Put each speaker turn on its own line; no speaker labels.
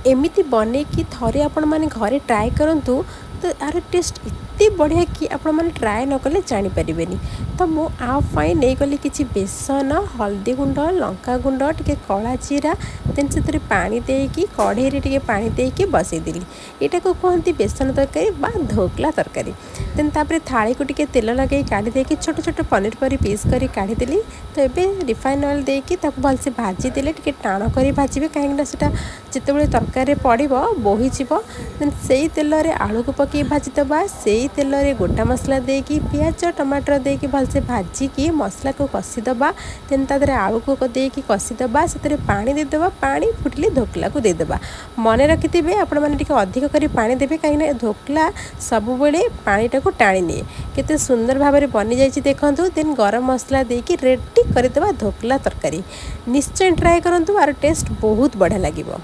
एमिति बनैकी थरे आपण माने घरे ट्राए करंतु तो यार टेस्ट एते बढ़िया कि आपण माने ट्राए न कले जानि परिबेनी। तो मु आ फाइ नै गली किछि बेसन हल्दी गुंड लंका गुंड टिके कला जीरा देन से पानी देकी कढ़ई रे टिके पानी देकी बसई देली। एटा को कहंती बेसन तरकारी बा ढोकला तरकारी। देन तापर थाली को टिके तेल लगे काढ़ी देकी छोट छोट पनीर परी पीस करी काढ़ी देली। तो एबे रिफाइन ऑयल देकी ताको भल से भाजी देले टिके टाण करी भाजीबे काहेकि सेटा जितेबाला तरकारी पड़ो बोही देन से तेल रे आलू को पकई भाजीदबा से तेल रे गोटा मसला देकी पियाज टमाटर देकी भलसे भाजिकी मसला को कषिदबा देन तादरे आलू को देकी कषिदबा से पानी देदेबा पानी फुटिले ढोकला को देदेबा। मन रखिथे आपण मैंने टिके अधिक करी पानी देबे कहीं ढोकला सब बेले पानीटा को टाणी निए। केते सुंदर भाव में बनी जाइए देखंतु। देन गरम मसला देकी रेडी करदेबा ढोकला तरकारी। निश्चय ट्राए करंतु आर टेस्ट बहुत बढ़िया लगिबो।